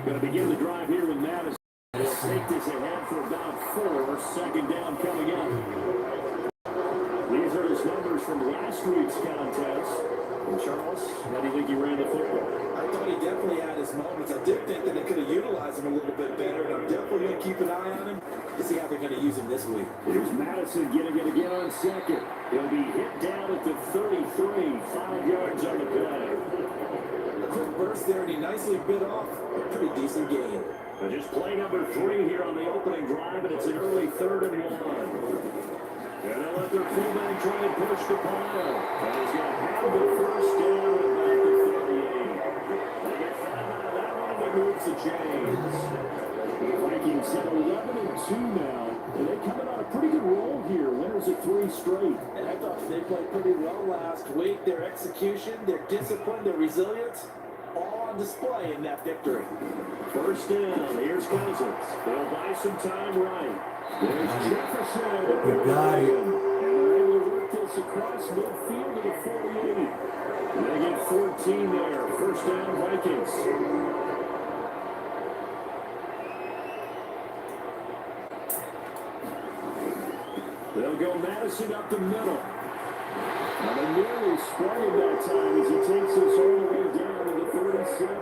Going to begin the drive here with Madison. They'll take this ahead for about 4. Second down coming up. These are his numbers from last week's contest. And Charles, how do you think he ran the football? I thought he definitely had his moments. I did think that they could have utilized him a little bit better, and I'm definitely going to keep an eye on him to see how they're going to use him this week. Here's Madison getting it again on second. He'll be hit down at the 33, 5 yards on the play. A quick burst there, and he nicely bit off a pretty decent gain. Now just play number 3 here on the opening drive, and it's an early 3rd and 1. And they'll let their fullback try and push the pile. And he's going to have the first down at about the 38. They get 5 out of that one, and it moves to James. The Vikings have 11-2 now. And they're coming on a pretty good roll here. Winners of 3 straight. And I thought they played pretty well last week. Their execution, their discipline, their resilience, all on display in that victory. First down. Here's Cousins. They'll buy some time right. There's Jefferson. You got it. And they're able to work this across midfield to the 48. They get 14 there. First down, Vikings. They'll go Madison up the middle. And they nearly sprung him that time as he takes us all the way down to the 37.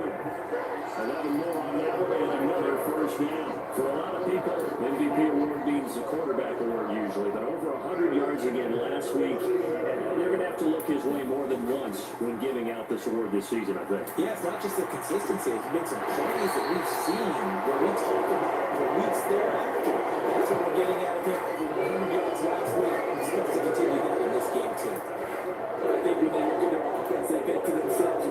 And that'll more on that way and another first down. For a lot of people, MVP award means the quarterback award usually, but over 100 yards again last week. And they're going to have to look his way more than once when giving out this award this season, I think. Yeah, it's not just the consistency. It's been some plays that we've seen where we talk about the weeks thereafter. That's what we're getting out of him over 100 yards last week. I'm supposed to continue that in this game, too. But I think when they look at their offense, they think to themselves,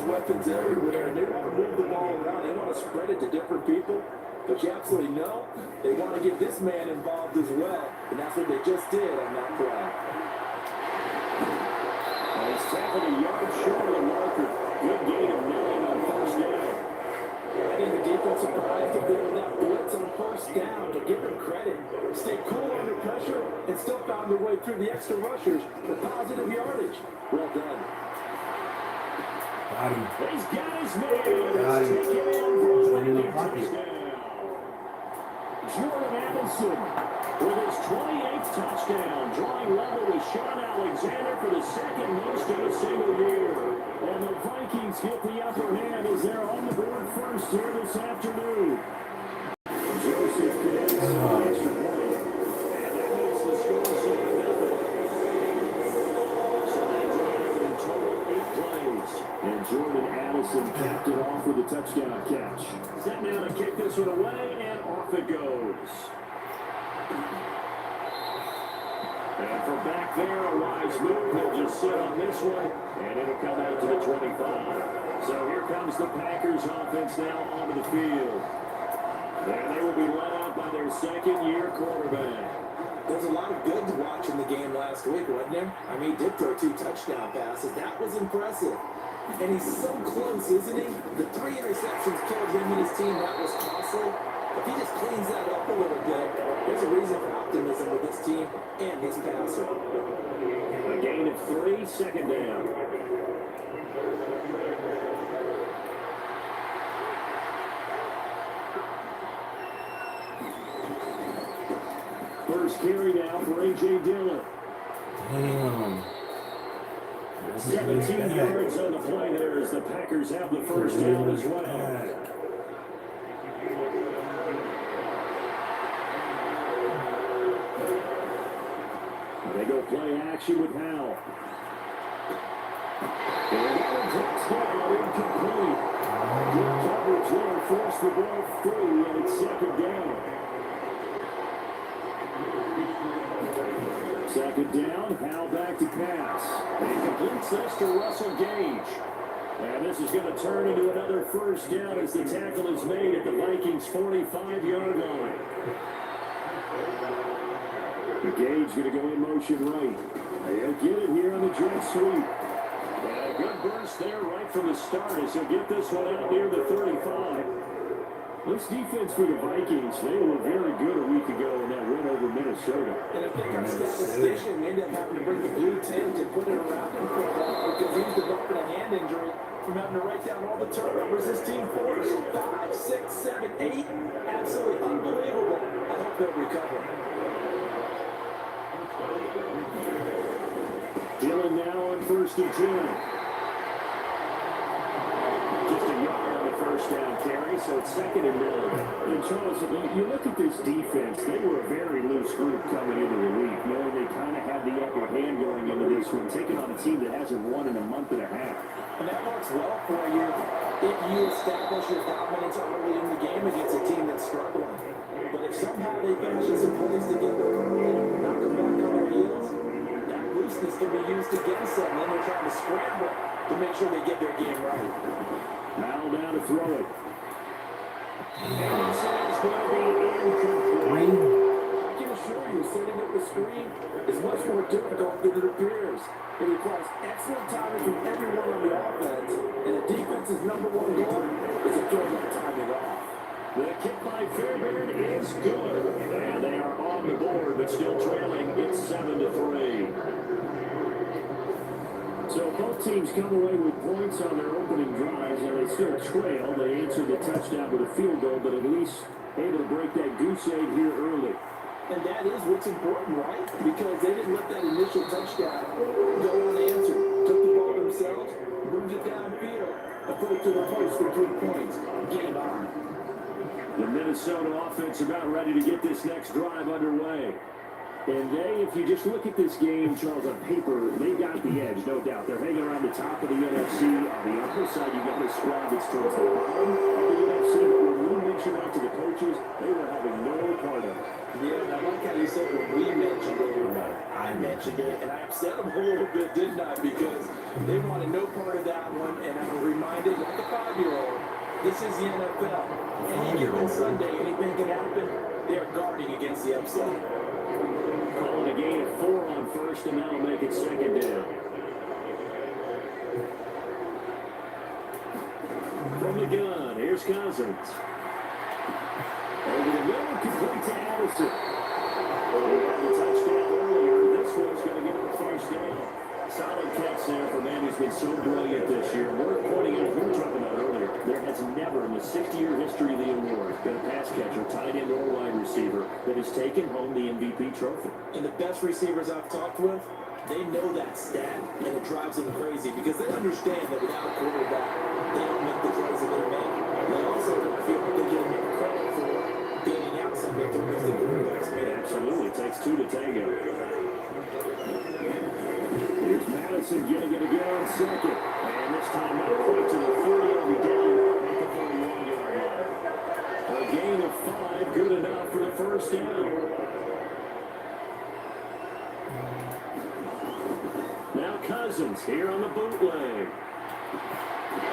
weapons everywhere, and they want to move the ball around. They want to spread it to different people. But you absolutely know they want to get this man involved as well, and that's what they just did on that play. And he's tackled a yard short of the marker. Good gain of 9 on first down. I think the defense surprised a bit with that blitz on first down, but give them credit. Stay cool under pressure and still found their way through the extra rushers for positive yardage. Well done. Got him. He's got his man. Got him. Taken in the pocket. Jordan Addison with his 28th touchdown, drawing level with Sean Alexander for the second most in a single year. And the Vikings get the upper hand as they're on the board first here this afternoon. Joseph connects the extra point, and that makes the score 7-0. So they drive in total 8 plays, and Jordan Addison capped it off with a touchdown catch. Set now to kick this one away, and off it goes. And from back there, a wise move. He'll just sit on this one, and it'll come out to the 25. So here comes the Packers offense now onto the field. And they will be led out by their second-year quarterback. There's a lot of good to watch in the game last week, wasn't there? I mean, he did throw 2 touchdown passes. That was impressive. And he's so close, isn't he? The 3 interceptions killed him and his team. That was costly. If he just cleans that up a little bit, there's a reason for optimism with this team and this passer. A gain of 3, second down. First carry now for A.J. Dillon. Damn. 17 yards on the play there as the Packers have the first down as well. They go play action with Howell. And that one drops down, incomplete. Good coverage there, forced the ball free, and it's second down. Second down, Howell back to pass. And he completes this to Russell Gage. And this is going to turn into another first down as the tackle is made at the Vikings' 45-yard line. Gage going to go in motion right. He'll get it here on the jet sweep. And a good burst there right from the start as he'll get this one out near the 35. This defense for the Vikings, they were very good a week ago in that win over Minnesota. And I think our statistician ended up having to bring the blue tent and put it around him for a while because he's developing a hand injury from having to write down all the turnovers this team forced. 5, 6 8? Absolutely unbelievable. I hope they'll recover. Dillon now on 1st and 10. Just a yard on the first down carry, so it's 2nd and 9. And Charles, you look at this defense, they were a very loose group coming into the week, knowing they kind of had the upper hand going into this one, taking on a team that hasn't won in a month and a half. And that works well for you if you establish your dominance early in the game against a team that's struggling. But if somehow they finish some plays together early and knock them back on their heels, that looseness can be used against them. And then they're trying to scramble to make sure they get their game right. Now down to throw it. And this is going to be incomplete. I can assure you, setting up the screen is much more difficult than it appears. It requires excellent timing from everyone on the offense, and the defense's number one goal is to throw that timing off. The kick by Fairbairn is good. And they are on the board, but still trailing. It's 7-3. So both teams come away with points on their opening drives, and they still trail. They answered the touchdown with a field goal, but at least able to break that goose egg here early. And that is what's important, right? Because they didn't let that initial touchdown go unanswered. Took the ball themselves, moved it downfield, and put it to the post for 3 points. Game on. The Minnesota offense about ready to get this next drive underway. And they, if you just look at this game, Charles, on paper, they got the edge, no doubt. They're hanging around the top of the NFC. On the upper side, you got a squad that's towards the bottom of the NFC. But when we mentioned out to the coaches, they were having no part of it. Yeah, I like how you said when we mentioned it, I mentioned it, and I upset them a little bit, didn't I? Because they wanted no part of that one, and I'm reminded, like a 5-year-old, this is the NFL. Any given Sunday, anything can happen. They're guarding against the upset. Calling a gain of 4 on 1st, and that'll make it 2nd down. From the gun, here's Cousins. Over the middle, complete to Addison. They had the touchdown earlier. This one's going to get the first down. Solid catch there for man who's been so brilliant this year. We're pointing out, we were talking about earlier, there has never in the 60-year history of the award been a pass catcher, tight end, or wide receiver that has taken home the MVP trophy. And the best receivers I've talked with, they know that stat, and it drives them crazy because they understand that without a quarterback, they don't make the plays that they make. They also don't feel like they get enough credit for being out some victories that quarterbacks made. Absolutely, it takes 2 to tango. Here's Madison getting it again on 2nd. And this time not quite to the 30. It'll be down at the 41-yard line. A gain of 5, good enough for the first down. Now Cousins here on the bootleg.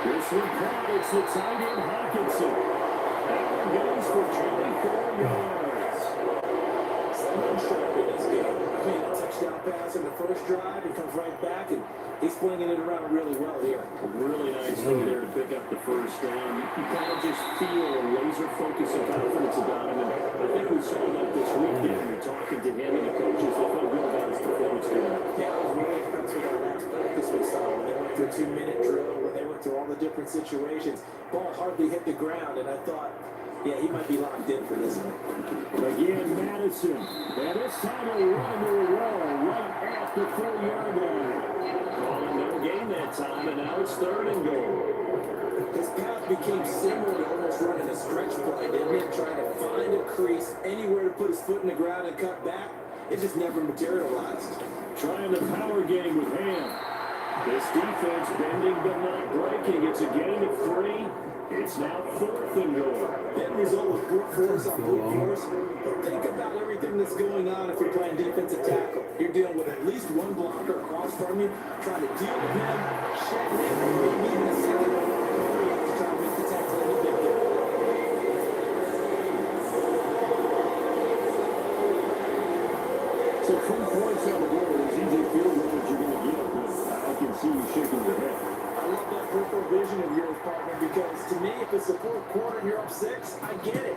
This one caught. It's the tight end Hawkinson. That one goes for 24 yards. Someone sharp in this game. I mean, a touchdown pass in the first drive, and comes right back, and he's flinging it around really well here. Really nice thing there to pick up the first down. You kind of just feel a laser focus and confidence about him, and I think we saw that this weekend. You're talking to him and the coaches. They felt good about his performance today. Yeah, I was really impressed with our last practice we saw when they went through a 2-minute drill, when they went through all the different situations. Ball hardly hit the ground, and I thought, yeah, he might be locked in for this one. Again, Madison. And this time a run to a wall right at the 4-yard line. Calling no gain that time, and now it's 3rd and goal. His path became similar to almost running a stretch play, didn't it? Trying to find a crease, anywhere to put his foot in the ground and cut back. It just never materialized. Trying the power game with Ham. This defense bending but not breaking. It's a gain of 3. It's now 4th and goal. That result was brute force on brute force. But think about everything that's going on if you're playing defensive tackle. You're dealing with at least one blocker across from you, trying to deal with him, shed him, maybe even a second to try to make the tackle a little bit better. So 3 points on the board is easy field goal that you're going to get. I can see you shaking your head. I love that peripheral vision of yours, partner, because to me, if it's the 4th quarter and you're up 6, I get it.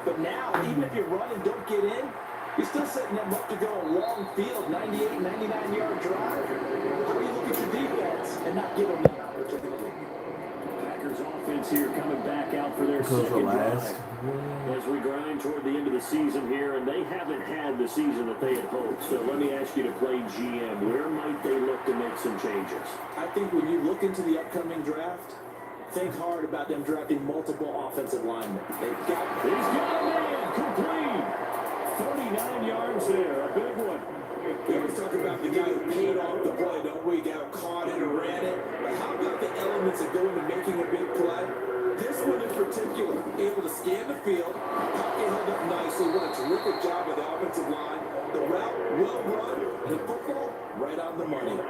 But now, even if you run and don't get in, you're still setting them up to go a long field, 98, 99-yard drive. How do you look at your defense and not give them the opportunity? Packers offense here coming back out for their Because second last. drive. As we grind toward the end of the season here, and they haven't had the season that they had hoped. So let me ask you to play GM. Where might they look to make some changes? I think when you look into the upcoming draft, think hard about them drafting multiple offensive linemen. They've got... He's got a man complete. 39 yards there, a big one. We always talk about the guy who paid off the play, don't we? Got caught it or ran it. But how about the elements that go into making a big play? This one in particular, able to scan the field, pocket held up nicely. What a terrific job of the offensive line. The route well run, and the football right on the money.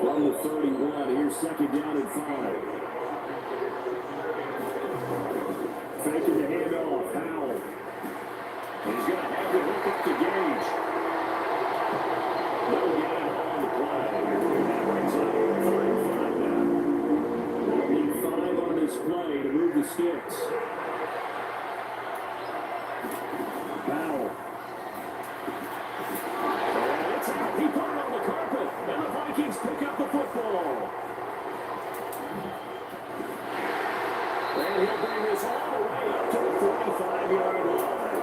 From the 31, here's second down and 5. Faking the handoff, Howell. He's going to have to hook up the gauge. No gain on the play. That brings it up to 35 now. They'll need 5 on this play to move the sticks. Howell. And it's out. He put it on the carpet, and the Vikings pick up the football. And he'll bring this all the way up to the 45-yard line.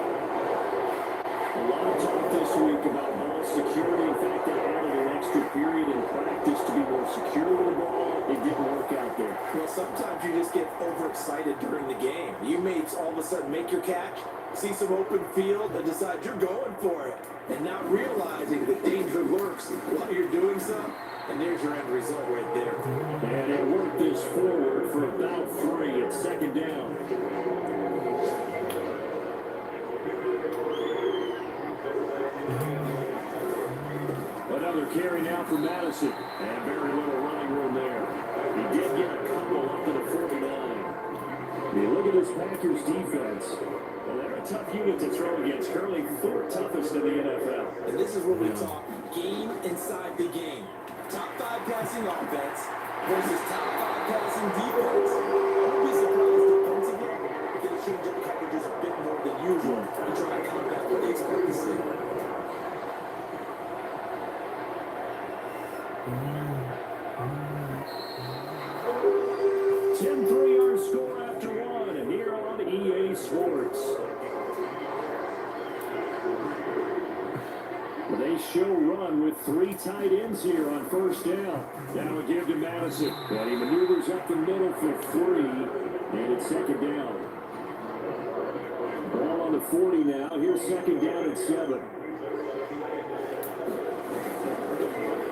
A lot of talk this week about ball security. In fact, they added an extra period in practice to be more secure with the ball. It didn't work out there. Well, sometimes you just get overexcited during the game. You may all of a sudden make your catch, see some open field, and decide you're going for it. And not realizing the danger lurks while you're doing so. And there's your end result right there. And they work this forward for about 3. It's second down. Another carry now for Madison. And very little running room there. He did get a couple up to the 49. You look at this Packers defense. Well, they're a tough unit to throw against. Currently 4th toughest in the NFL. And this is what we talk game inside the game. Top 5 passing offense versus top 5 passing defense. Don't be surprised defensively if they change up coverages a bit more than usual and try to combat what they expect to see. 10-3 our score after 1, and here on EA Sports. They show run with 3 tight ends here on first down. Now we give to Madison. And he maneuvers up the middle for 3. And it's second down. Ball on the 40 now. Here's second down at 7.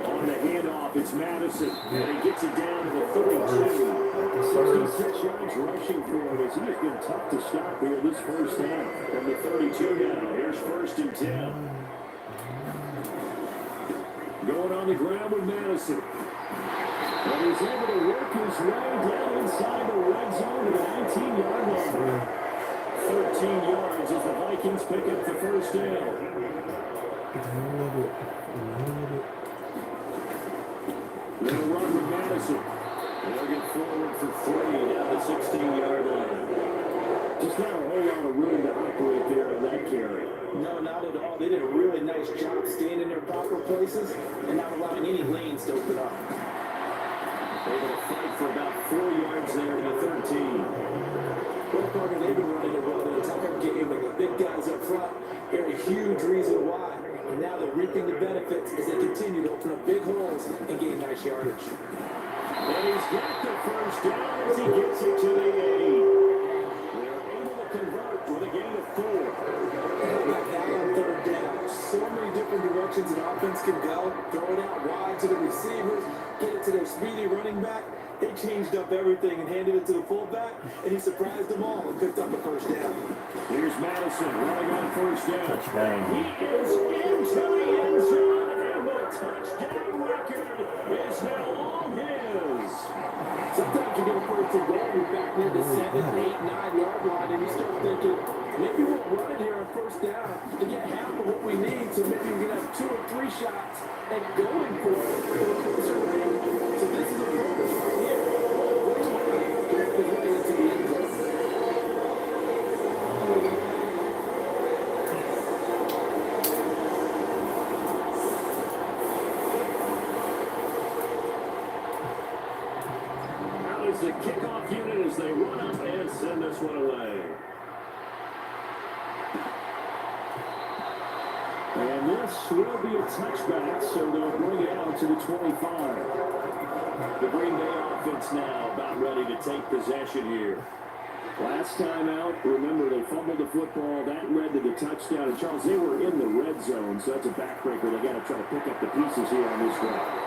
On the handoff, it's Madison. And he gets it down to the 32. 66 yards rushing for him as he has been tough to stop here this first down. From the 32 now. Here's first and 10. Going on the ground with Madison. And he's able to work his way down inside the red zone to the 19-yard line. 13 yards as the Vikings pick up the first down. They'll run with Madison. They'll get forward for 3 down the 16-yard line. Just not a whole lot of room to operate there on that carry. No, not at all. They did a really nice job staying in their proper places and not allowing any lanes to open up. Able to fight for about 4 yards there to the 13. Well, Parker, they've been running it well in the entire game, and the big guys up front, they're a huge reason why. And now they're reaping the benefits as they continue to open up big holes and gain nice yardage. And he's got the first down as he gets it to the 8. They're able to convert with a gain of 4. Like that on third down. So many different directions an offense can go. Throw it out wide to the receivers, get it to their speedy running back. They changed up everything and handed it to the fullback, and he surprised them all and picked up the first down. Here's Madison running on first down. Touchdown. He is into the end zone, and the touchdown record is now all his. Sometimes you get a first and goal, you're back near the 7, 8, 9-yard line, and you start thinking, maybe we'll run it here on first down to get half of what we need, so maybe we can have 2 or 3 shots at going for it for a closer range. So this is a purpose right here. Is running into the end zone. Now as the kickoff unit pass will be a touchback, so they'll bring it out to the 25. The Green Bay offense now about ready to take possession here. Last time out, remember, they fumbled the football. That led to the touchdown. And, Charles, they were in the red zone, so that's a backbreaker. They got to try to pick up the pieces here on this drive.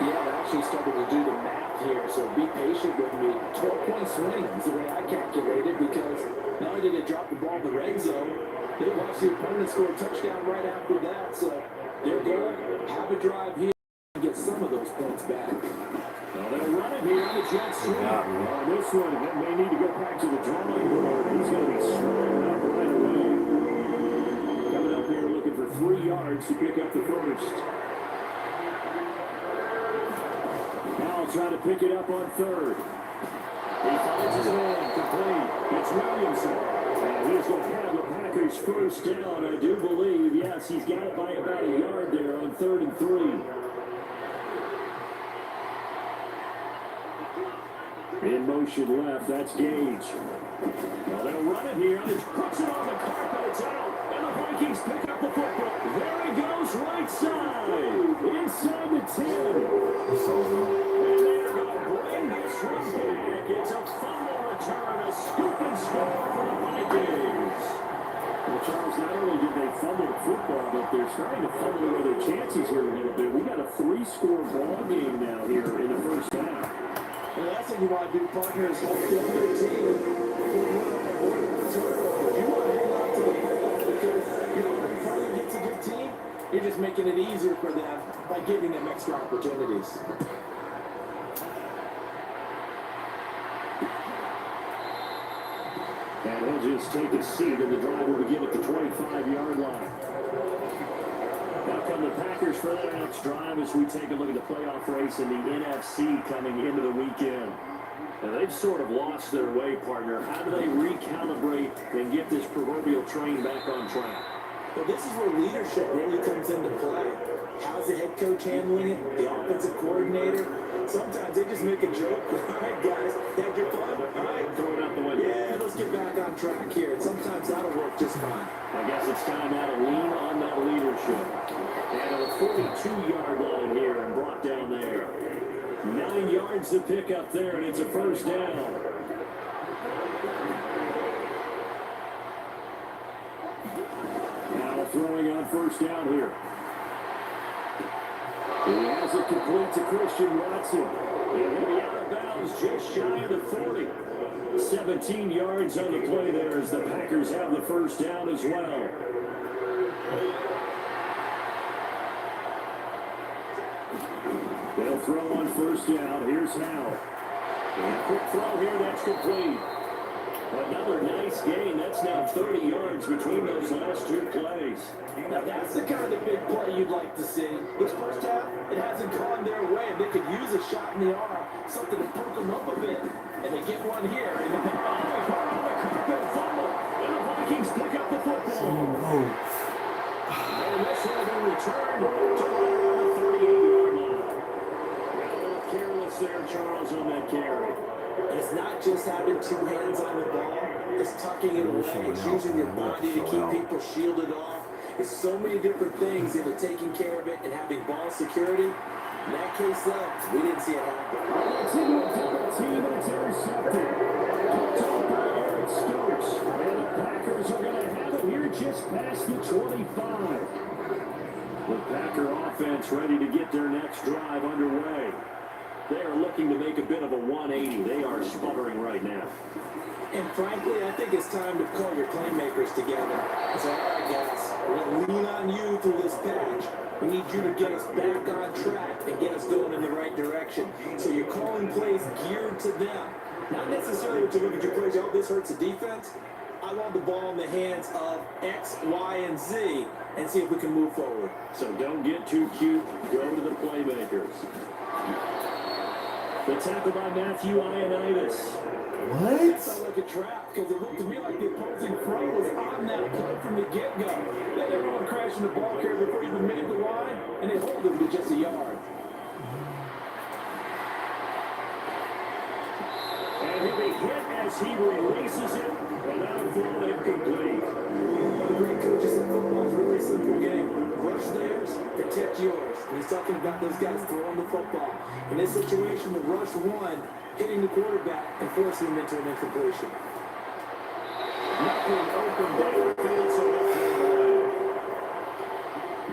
Yeah, they're actually starting to do the math here, so be patient with me. 12-point swing is the way I calculated, because not only did they drop the ball in the red zone, they watched the opponent score a touchdown right after that. So their goal, have a drive here and get some of those points back. Well, they'll run it here on the jet sweep. On this one, they may need to go back to the drawing board. He's going to be swarmed up right away. Coming up here looking for 3 yards to pick up the first. Now trying to pick it up on third. He finds his man complete. It's Williamson. And he's going to have the Packers first down. I do believe, yes, he's got it by about a yard there on 3rd and 3. In motion left, that's Gage. Well, they'll run it here. He puts it on the carpet. It's out. And the Vikings pick up the football. There he goes, right side. Inside the 10. And they're going to bring this one back. It's a fumble return. A scoop and score for the Vikings. Well, Charles, not only did they fumble the football, but they're starting to fumble away their chances here a little bit. We got a 3-score ball game now here in the first half. And that's what you want to do, partners. Help the other team. You want to hang on to the ball because you know when your partner gets a good team, you're just making it easier for them by giving them extra opportunities. And he'll just take a seat, and the drive will begin at the 25-yard line. Now come the Packers for their next drive as we take a look at the playoff race in the NFC coming into the weekend. And they've sort of lost their way, partner. How do they recalibrate and get this proverbial train back on track? Well, this is where leadership really comes into play. How's the head coach handling it? The offensive coordinator? Sometimes they just make a joke. All right, guys, had your fun? All right, Throw it out the window. yeah, let's get back on track here. And sometimes that'll work just fine. I guess it's time now to lean on that leadership. And a 42-yard line here and brought down there. 9 yards to pick up there, and it's a first down. Now throwing on first down here. He has it complete to Christian Watson. And he'll be out of bounds just shy of the 40. 17 yards on the play there as the Packers have the first down as well. They'll throw on first down. Here's Howe. And a quick throw here, that's complete. Another nice gain. That's now 30 yards between those last 2 plays. Now that's the kind of big play you'd like to see. This first half, it hasn't gone their way. They could use a shot in the arm, something to perk them up a bit. And they get one here. And the fumble. And the Vikings pick up the football. And this will be returned to right around the 38-yard line. A little careless there, Charles, on that carry. It's not just having 2 hands on the ball. It's tucking it away. It's using your body to keep people shielded off. It's so many different things into taking care of it and having ball security. In that case, though, we didn't see it happen. It's into a double team, and it's intercepted. Picked off by Eric Stokes. And the Packers are going to have it here just past the 25. The Packer offense ready to get their next drive underway. They are looking to make a bit of a 180. They are sputtering right now. And frankly, I think it's time to call your playmakers together. So, all right, guys, we're going to lean on you through this patch. We need you to get us back on track and get us going in the right direction. So you're calling plays geared to them. Not necessarily to look at your plays, oh, this hurts the defense. I want the ball in the hands of X, Y, and Z and see if we can move forward. So don't get too cute. Go to the playmakers. The tackle by Matthew Ioannidis. What? That sounded like a trap because it looked to me like the opposing front was on that play from the get-go. Then everyone crashing the ball carrier before he even made the line, and they hold him to just a yard. And he'll be hit as he releases it, and that'll throw it incomplete. One of the great coaches in football is releasing We're getting rush theirs, protect yours. And he's talking about those guys throwing the football. In this situation, the rush one, hitting the quarterback and forcing him into an incompletion. Nothing open downfield, so that's away.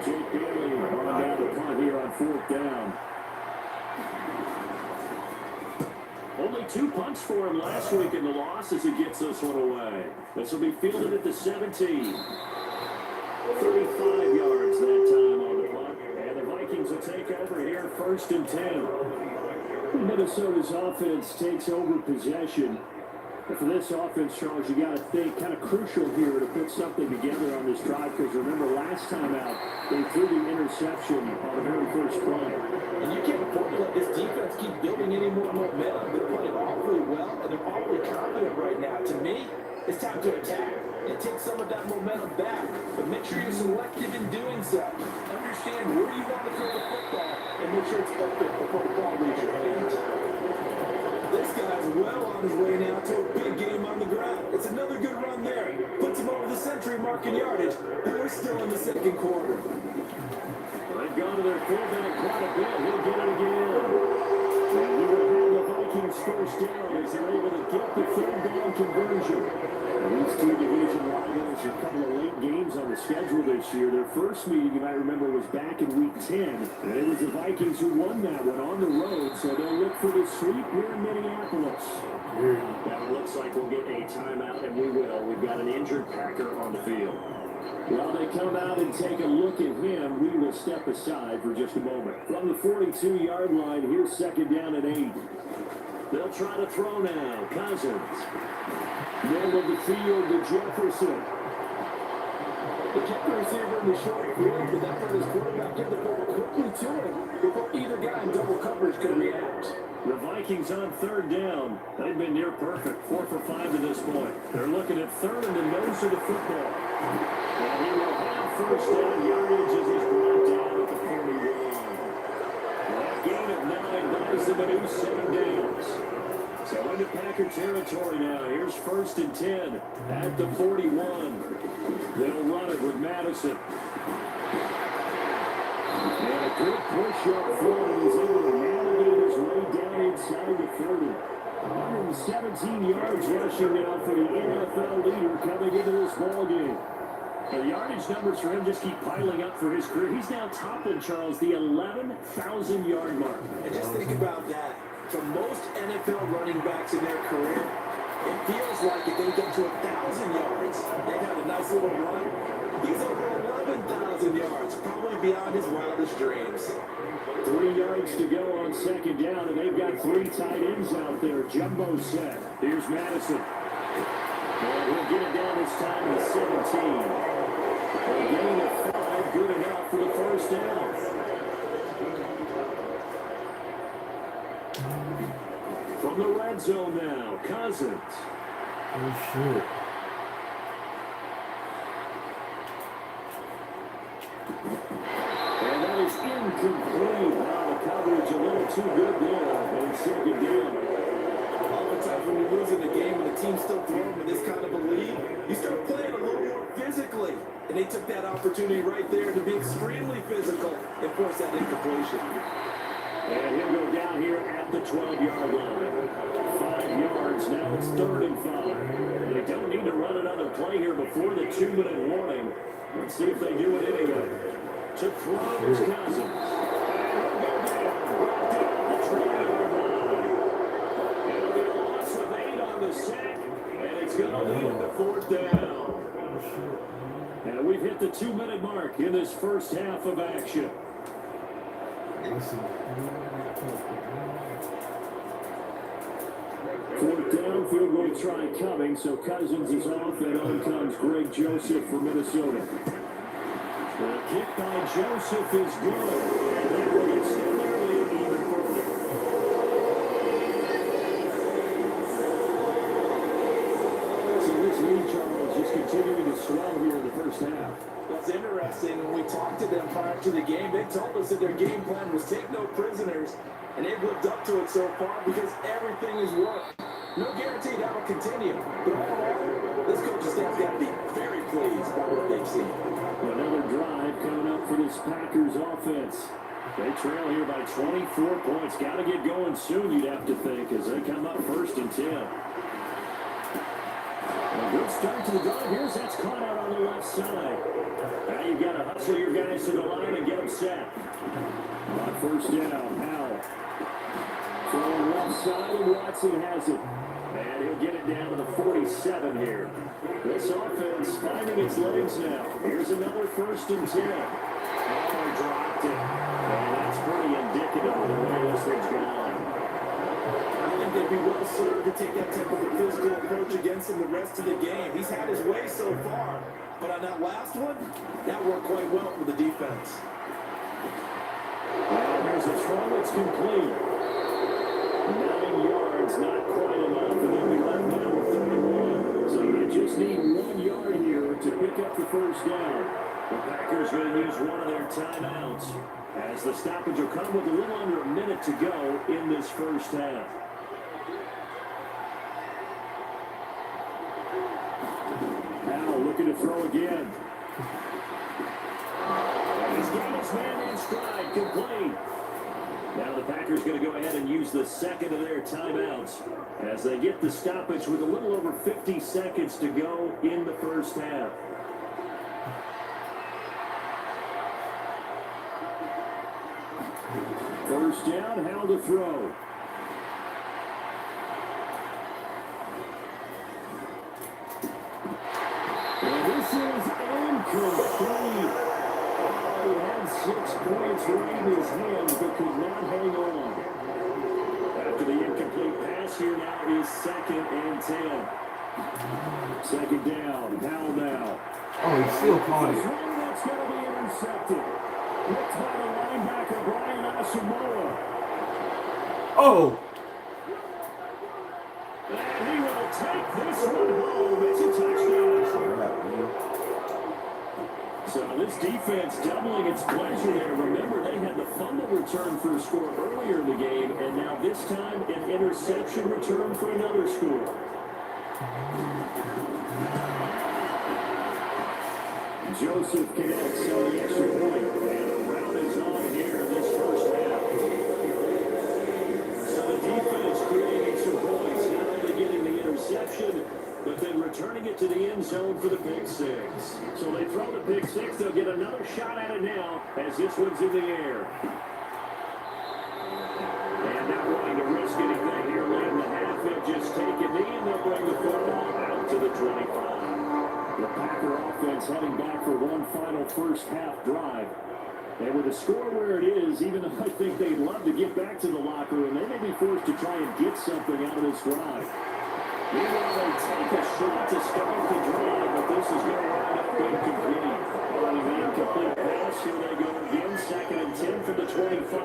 Jake Bailey on down the punt here on 4th down. Only 2 punts for him last week in the loss as he gets this one away. This will be fielded at the 17. 35 yards that time on the punt. And the Vikings will take over here 1st and 10. Minnesota's offense takes over possession. For this offense, Charles, you got to think kind of crucial here to put something together on this drive because remember last time out, they threw the interception on the very first play. And you can't afford to let this defense keep building any more momentum. They're playing awfully well, and they're awfully confident right now. To me, it's time to attack and take some of that momentum back. But make sure you're selective in doing so. Understand where you want to throw the football and make sure it's open before the ball leaves your hands. This guy's well on his way now to a big game on the ground. It's another good run there. Puts him over the century mark in yardage. And we're still in the 2nd quarter. They've gone to their fullback quite a bit. He'll get it again. And we will have the Vikings first down as they're able to get the 3rd down conversion. And these two division rivals, a couple of late games on the schedule this year. Their first meeting, you might remember, was back in week 10. And it was the Vikings who won that one on the road, so they'll look for the sweep here in Minneapolis. Now it looks like we'll get a timeout, and we will. We've got an injured Packer on the field. While they come out and take a look at him, we will step aside for just a moment. From the 42-yard line, here's 2nd down and 8. They'll try to throw now. Cousins. Middle of the field to Jefferson. They kept the receiver in the short field, but that let his quarterback get the ball quickly to him before either guy in double coverage could react. The Vikings on 3rd down. They've been near perfect. 4 for 5 to this point. They're looking at 3rd and the nose of the football. And he will have 1st down yardage as he's brought down at the 41. That gain of 9 buys them a new 7 downs. So into Packer territory now. Here's 1st and 10 at the 41. They'll run it with Madison. And a good push up front. He's able to navigate his way down inside the 30. 117 yards rushing now for the NFL leader coming into this ball game. The yardage numbers for him just keep piling up for his career. He's now topping, Charles, the 11,000-yard mark. And just think about that. For most NFL running backs in their career, it feels like if they get to 1,000 yards, they've had a nice little run. He's over 11,000 yards, probably beyond his wildest dreams. 3 yards to go on 2nd down, and they've got 3 tight ends out there. Jumbo set. Here's Madison. And he'll get it down this time to 17. A gain of 5, good enough for the 1st down. From the red zone now, Cousins. Oh, shit. And that is incomplete. Now the coverage a little too good there. And 2nd down. Oftentimes when you're losing the game and the team's still throwing with this kind of a lead, you start playing a little more physically. And they took that opportunity right there to be extremely physical and force that incompletion. And he'll go down here at the 12-yard line. 5 yards, now it's 3rd and 5. They don't need to run another play here before the 2-minute warning. Let's see if they do it anyway. To throw is Cousins. And he'll go down, brought down the 3-yard line. It'll be a loss of 8 on the sack, and it's going to lead to 4th down. And we've hit the 2-minute mark in this first half of action. 4th down, field goal try coming, so Cousins is off, and on comes Greg Joseph for Minnesota. The kick by Joseph is good, and that will extend their lead even further. So this lead, Charles, just continuing to swell here in the first half. What's interesting, when we talked to them prior to the game, they told us that their game plan was take no prisoners, and they've lived up to it so far because everything has worked. No guarantee that will continue, but all in all, this coaching staff's got to be very pleased by what they they've seen. Another drive coming up for this Packers offense. They trail here by 24 points. Got to get going soon, you'd have to think, as they come up 1st and 10. A good start to the drive. Here's that's caught out on the left side. Now you've got to hustle your guys to the line and get them set. On 1st down, Howell. Throwing left side, and Watson has it. And he'll get it down to the 47 here. This offense finding its legs now. Here's another 1st and 10. Oh, dropped it. And that's pretty indicative of the way this thing's gone. I think they'd be well served to take that type of a physical approach against him the rest of the game. He's had his way so far. But on that last one, that worked quite well for the defense. Well, here's a throw. It's complete. 9 yards, not quite enough, and then we left now with 31. So you just need 1 yard here to pick up the 1st down. The Packers going to use one of their timeouts, as the stoppage will come with a little under a minute to go in this 1st half. Now looking to throw again. And he's got his man in stride, complete. Now the Packers going to go ahead and use the 2nd of their timeouts as they get the stoppage with a little over 50 seconds to go in the 1st half. First down, how to throw. And this is incomplete. He had 6 points right in his hands, but could not hang on. After the incomplete pass, here now is 2nd and 10. 2nd down, Howell now. Oh, he's still calling it. That's going to be intercepted. Picked by the linebacker, Brian Asamoah. Oh! And he will take this one home. It's a touchdown. So this defense doubling its pleasure there. Remember, they had the fumble return for a score earlier in the game, and now this time an interception return for another score. Joseph connects on the extra point, and the round is on here in this 1st half. So the defense creating some points, not only getting the interception, but then returning it to the end zone for the pick 6. So they throw the pick 6. They'll get another shot at it now as this one's in the air. And not wanting to risk anything here late in the half, they'll just take a knee and they'll bring the football out to the 25. The Packer offense heading back for one final 1st half drive. And with the score where it is, even though I think they'd love to get back to the locker room, they may be forced to try and get something out of this drive. Meanwhile, they take a shot to start the drive, but this is going to wind up incomplete. Following the incomplete pass, here they go again, 2nd and 10 from the 25.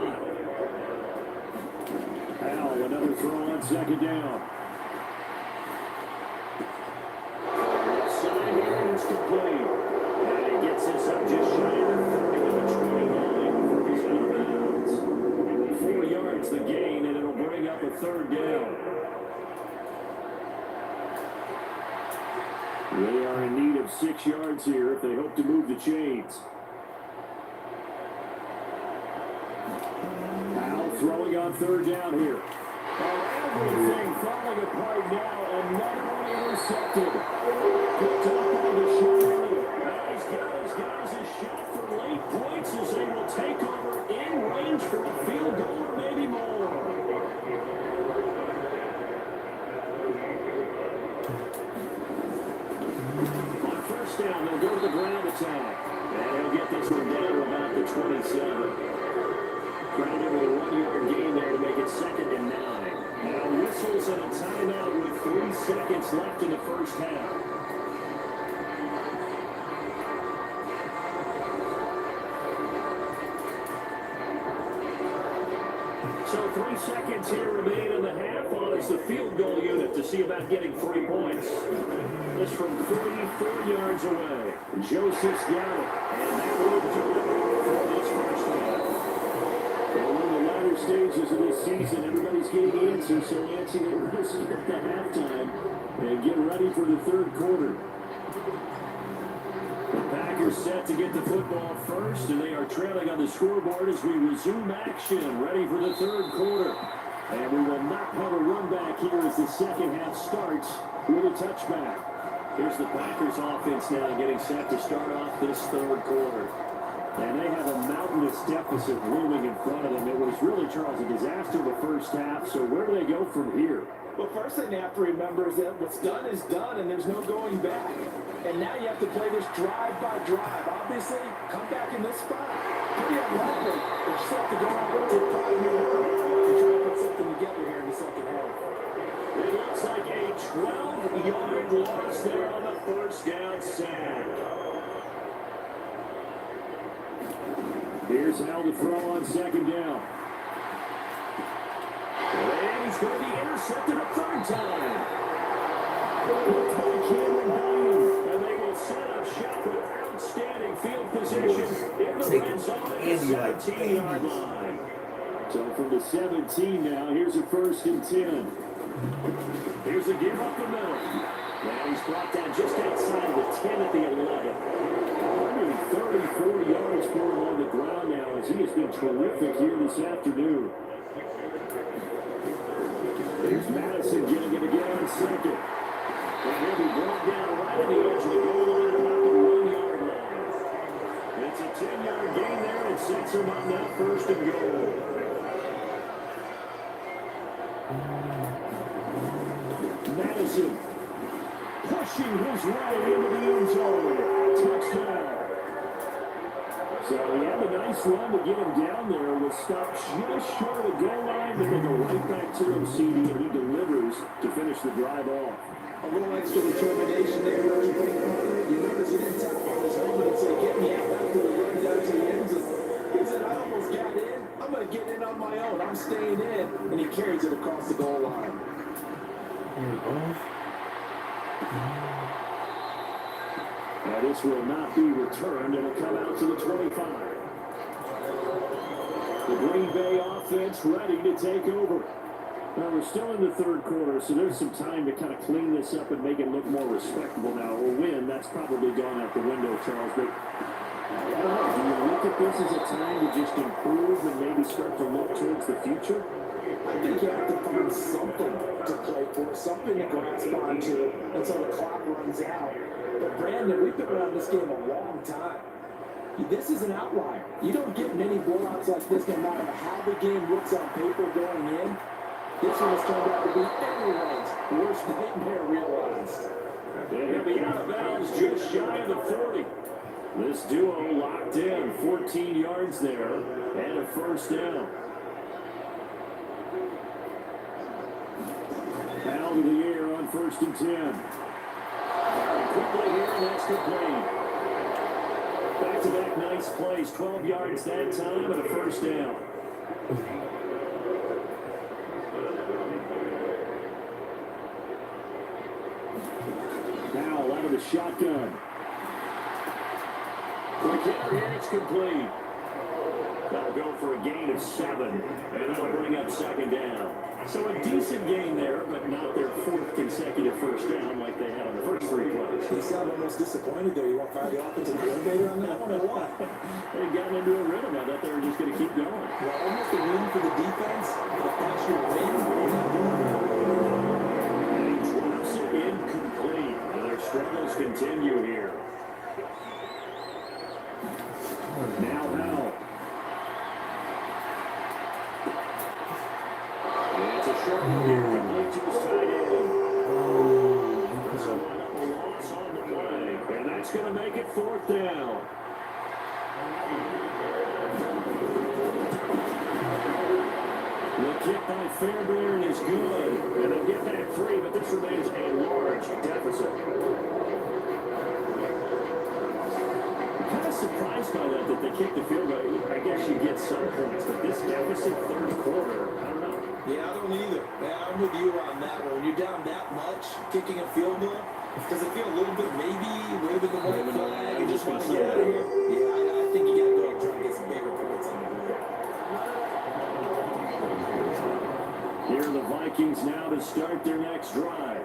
Howell, another throw on 2nd down. Side here, it's complete. And he gets this up just shy of the 30 to the 29 before he's out of bounds. 4 yards the gain, and it'll bring up a 3rd down. They are in need of 6 yards here if they hope to move the chains. Howell throwing on 3rd down here. Everything falling apart now. Another one intercepted. Picked up by the shot earlier. Now he's got his shot for late points as they will take over in range for a field goal or maybe more. On 1st down, they'll go to the ground attack. And he'll get this one down to about the 27. Grounded with a 1-yard gain there to make it 2nd and 9. Now whistles and a timeout with 3 seconds left in the 1st half. So 3 seconds here remain in the half on as the field goal unit to see about getting 3 points. This from 34 yards away. Joseph's got it. And that will do it for this 1st half. Well, we're in the latter stages of this season. Everybody's getting answers, so Nancy, they're listening at the halftime and get ready for the 3rd quarter. The Packers set to get the football first, and they are trailing on the scoreboard as we resume action, ready for the third quarter. And we will not have a run back here as the second half starts with a touchback. Here's the Packers offense now getting set to start off this third quarter. And they have a mountainous deficit looming in front of them. It was really, Charles, a disaster the first half. So where do they go from here? Well, first thing they have to remember is that what's done is done, and there's no going back. And now you have to play this drive by drive. Obviously, come back in this spot. Pretty unlikely. They just have to go out and take 5 minutes and try to put something together here in the second half. It looks like a 12-yard loss there on the first down sack. Here's Al to throw on second down. And he's going to be intercepted a third time. It's by Cameron Bynum, and they will set up shop with outstanding field position in the red zone at the 17-yard line. So from the 17 now, here's a 1st and 10. Here's a give up the middle. Now he's brought down just outside of the 10 at the 11. 34 yards for him on the ground now as he has been terrific here this afternoon. There's Madison getting it again on second. And he'll be brought down right at the edge of the goal line about the 1-yard line. It's a 10-yard gain there and sets him up now 1st and goal. Madison pushing his way into the end zone. Touchdown. So he had a nice run to get him down there. Was stopped just short of the goal line. Then they go right back to him, CD, and he delivers to finish the drive off. A little extra determination there. You notice he didn't tap on his helmet and say, get me out after the run down to the end zone. He said, I almost got in. I'm going to get in on my own. I'm staying in. And he carries it across the goal line. Now this will not be returned. It'll come out to the 25. The Green Bay offense ready to take over. Now we're still in the third quarter, so there's some time to kind of clean this up and make it look more respectable now. Or win, that's probably gone out the window, Charles. But I don't know, do you look at this as a time to just improve and maybe start to look towards the future? I think you have to find something to play for, something to grasp onto until the clock runs out. But Brandon, we've been around this game a long time. This is an outlier. You don't get many blowouts like this no matter how the game looks on paper going in. This one has turned out to be everyone's worst nightmare realized. They'll be out of bounds just shy of the 40. This duo locked in, 14 yards there, and a 1st down. Out of the air on 1st and 10. Quickly here, and that's complete. Back-to-back nice plays, 12 yards that time, and a 1st down. Now out of the shotgun. Quick here, it's complete. That'll go for a gain of 7, and that'll bring up 2nd down. So a decent gain there, but not their 4th consecutive 1st down like they had on the first 3 plays. You sound almost disappointed there. You want to fire the offensive coordinator on that one or what? They got into a rhythm. I thought they were just going to keep going. Well, almost a win for the defense, but a faster win. And he drops it incomplete. And their struggles continue here. Now Howell. It's a short one here. Complete to his tight end. So a loss on the play. And that's going to make it 4th down. The kick by Fairbairn is good. And they'll get back 3, but this remains a large deficit. Kind of surprised by that they kicked the field goal. I guess you get some points, but this deficit 3rd quarter, I don't know. Yeah, I don't either. Yeah, I'm with you on that one. When you're down that much, kicking a field goal, does it feel a little bit maybe waving the white flag and just want to get out of here? Yeah, I think you got to go and try and get some bigger points on the board. Here are the Vikings now to start their next drive.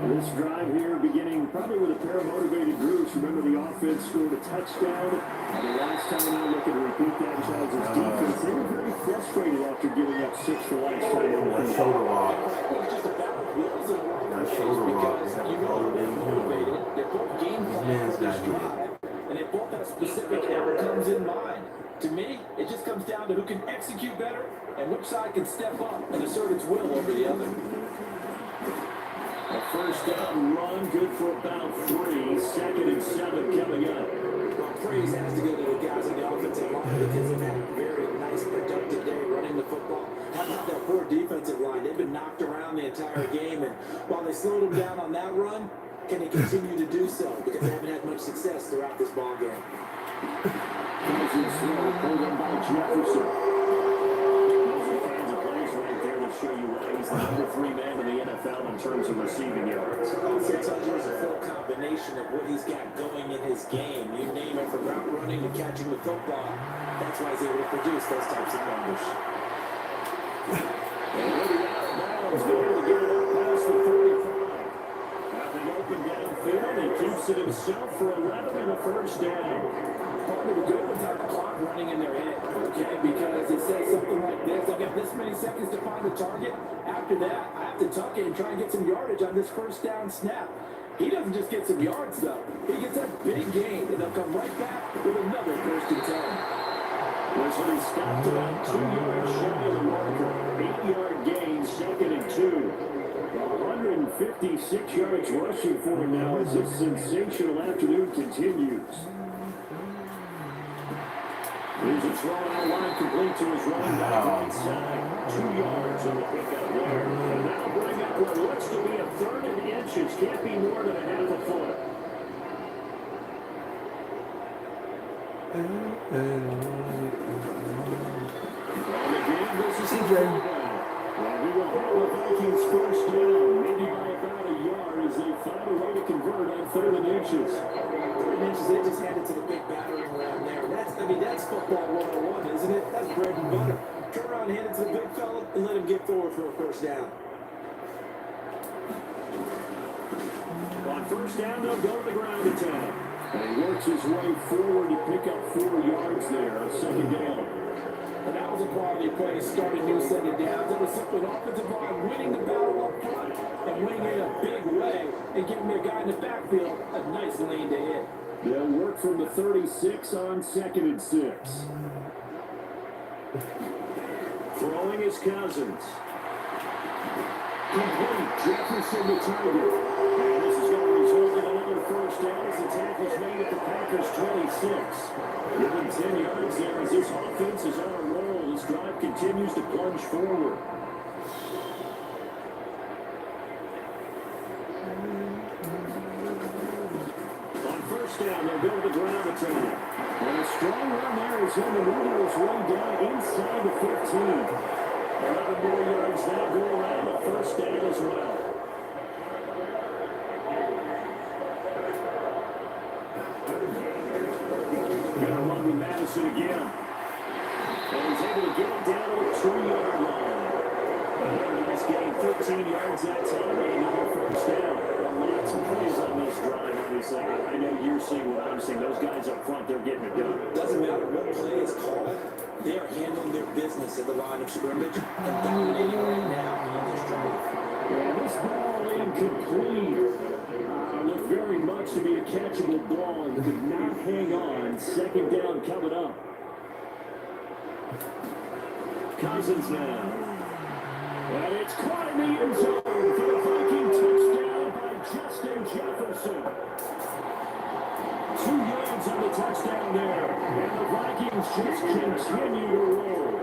This drive here beginning probably with a pair of motivated groups. Charles. Remember the offense scored a touchdown. And the last time you look at repeat that, Charles' defense, they were very frustrated after giving up 6 the last time. That shoulder rock. It's just about wheels and rock. That shoulder rock. Because you know they're motivated. They're both game plans for this drive. And they both have specific outcomes in mind. To me, it just comes down to who can execute better and which side can step up and assert its will over the other. A first down run, good for about 3. 2nd and 7 coming up. Well, praise has to go to the guys on the offensive line because they've had a very nice, productive day running the football. How about that poor defensive line? They've been knocked around the entire game, and while they slowed them down on that run, can they continue to do so? Because they haven't had much success throughout this ball game. Cousins slow, pulled in by Jefferson. Those are fans of plays right there to show you why he's the number 3 man in the NFL in terms of receiving yards. It also tells you it's a full combination of what he's got going in his game. You name it, from route running to catching the football. That's why he's able to produce those types of numbers. And really out of bounds, they're able to get it up past the 35. Nothing open downfield. He keeps it himself for 11 and a first down. Probably would go without the clock running in their head, okay? Because it says something like this: I've got this many seconds to find the target. After that, I have to tuck it and try and get some yardage on this first down snap. He doesn't just get some yards, though. He gets a big gain, and they'll come right back with another 1st and 10. Wesley stopped about 2 yards shy of the marker. 8-yard gain, 2nd and 2. 156 yards rushing for him now as this sensational afternoon continues. Here's a throw out line complete to his running back right side. 2 yards on the pickup there. And that'll bring up what looks to be a 3rd and inches. Can't be more than a half a foot. And again, this is CJ. Well, we will have the Vikings first down, maybe by about a yard as they find a way to convert on 3rd and inches. 3rd and inches, they just handed to the big battering ram there. That's football 101, isn't it? That's bread and butter. Turn around, hand it to the big fella, and let him get forward for a first down. On first down, they'll go to the ground attack. And he works his way forward to pick up 4 yards there on 2nd down. And that was a quality play, starting new set of downs. It was simply an offensive line winning the battle up front and winning it in a big way and giving the guy in the backfield a nice lane to hit. They'll work from the 36 on 2nd and 6. Throwing is Cousins. Complete. Jefferson the target. And this is going to result in another first down as the tackle's made at the Packers 26. Given 10 yards there as this offense is on a roll. This drive continues to plunge forward. On first down, they'll go to the ground attack. And a strong run there is him to move his way down inside the 15. 11 more yards now go around the first down as well. Got to run with Madison again. And he's able to get it down to the 2-yard line. And nice gain, 13 yards that time, and another first down. Lots of plays on this drive, obviously. I know you're seeing what I'm seeing. Those guys up front, they're getting it done. Doesn't matter what play is called. They are handling their business at the line of scrimmage and dominating right now on this drive. And this ball incomplete. Looked very much to be a catchable ball and could not hang on. 2nd down coming up. Cousins now. And it's caught in the end zone for the Viking touchdown by Justin Jefferson. 2 yards on the touchdown there. And the Vikings just continue to roll.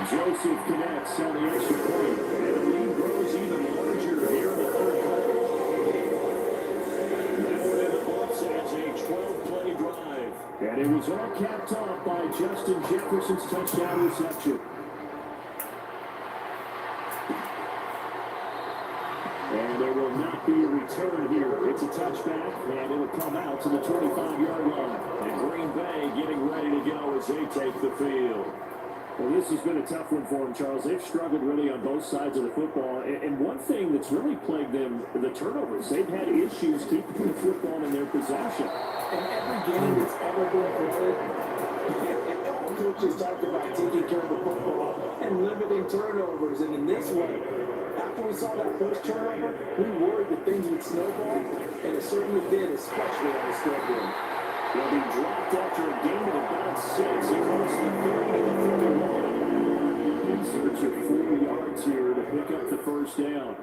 Joseph connects on the extra point. And the lead grows even larger here in the 3rd quarter. That one in the books as a 12-play drive. And it was all capped off by Justin Jefferson's touchdown reception. And there will not be a return here. It's a touchback, and it will come out to the 25-yard line. And Green Bay getting ready to go as they take the field. Well, this has been a tough one for them, Charles. They've struggled really on both sides of the football. And one thing that's really plagued them, the turnovers. They've had issues keeping the football in their possession. And every game that's ever been played, all coaches talk about taking care of the football and limiting turnovers. And in this one, after we saw that first turnover, we worried that things would snowball, and it certainly did, especially on the scoreboard. Will be dropped after a gain of about 6 across the 30 to the 31. In search of 4 yards here to pick up the first down.